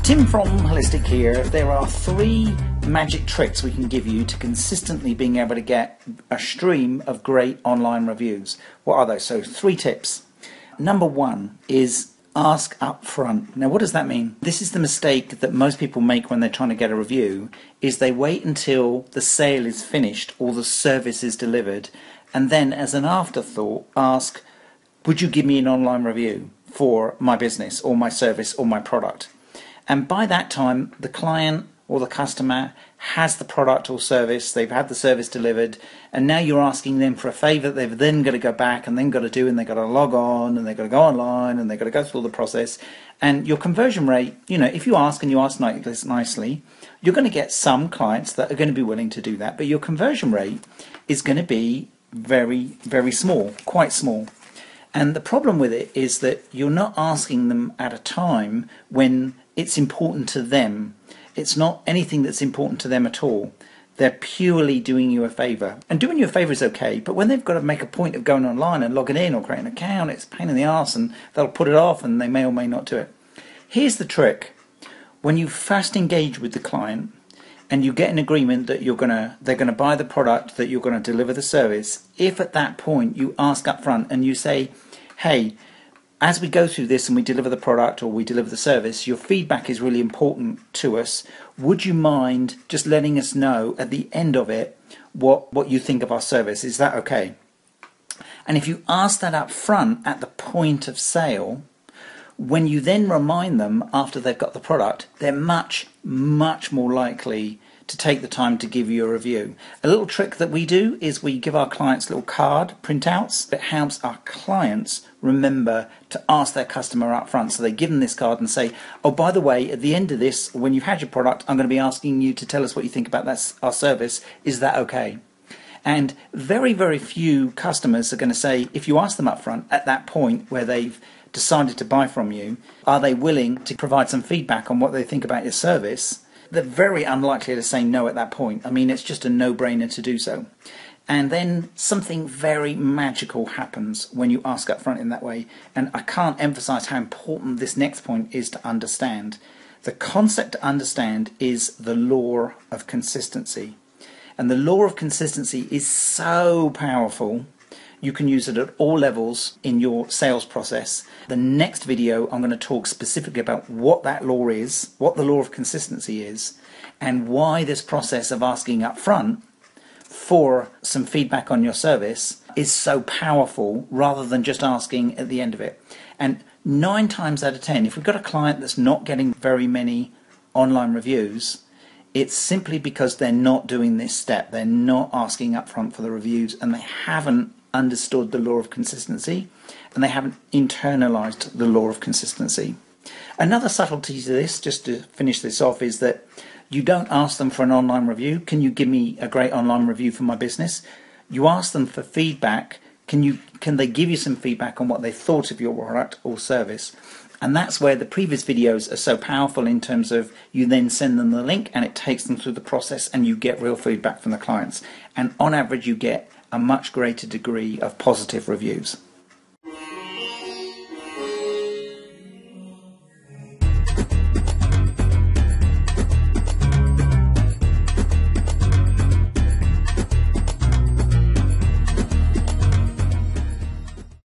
Tim from Holistic here. There are 3 magic tricks we can give you to consistently being able to get a stream of great online reviews. What are those? So 3 tips. Number 1 is ask up front. Now what does that mean? This is the mistake that most people make when they're trying to get a review, is they wait until the sale is finished or the service is delivered, and then as an afterthought ask, would you give me an online review for my business or my service or my product? And by that time, the client or the customer has the product or service, they've had the service delivered, and now you're asking them for a favour that they've then got to go back and then got to do, and they've got to log on, and they've got to go online, and they've got to go through all the process. And your conversion rate, if you ask and you ask nicely, you're going to get some clients that are going to be willing to do that, but your conversion rate is going to be very, very small, quite small. And the problem with it is that you're not asking them at a time when it's important to them. It's not anything that's important to them at all. They're purely doing you a favour. And doing you a favour is okay, but when they've got to make a point of going online and logging in or creating an account, it's a pain in the arse, and they'll put it off and they may or may not do it. Here's the trick. When you first engage with the client and you get an agreement that they're gonna buy the product, that you're gonna deliver the service, if at that point you ask up front and you say, hey, as we go through this and we deliver the product or we deliver the service, your feedback is really important to us. Would you mind just letting us know at the end of it what you think of our service? Is that okay? And if you ask that up front at the point of sale, when you then remind them after they've got the product, they're much, much more likely to take the time to give you a review. A little trick that we do is we give our clients little card printouts that helps our clients remember to ask their customer up front. So they give them this card and say, oh, by the way, at the end of this, when you've had your product, I'm going to be asking you to tell us what you think about our service. Is that okay? And very, very few customers are going to say, if you ask them up front at that point where they've decided to buy from you, are they willing to provide some feedback on what they think about your service? They're very unlikely to say no at that point. I mean, it's just a no-brainer to do so. And then something very magical happens when you ask up front in that way. And I can't emphasize how important this next point is to understand. The concept to understand is the law of consistency. And the law of consistency is so powerful. You can use it at all levels in your sales process. The next video, I'm going to talk specifically about what that law is, what the law of consistency is, and why this process of asking up front for some feedback on your service is so powerful rather than just asking at the end of it. And 9 times out of 10, if we've got a client that's not getting very many online reviews, it's simply because they're not doing this step. They're not asking up front for the reviews, and they haven't understood the law of consistency, and they haven't internalized the law of consistency. Another subtlety to this, just to finish this off, is that you don't ask them for an online review. Can you give me a great online review for my business? You ask them for feedback. Can they give you some feedback on what they thought of your product or service? And that's where the previous videos are so powerful, in terms of you then send them the link and it takes them through the process and you get real feedback from the clients. And on average you get a much greater degree of positive reviews.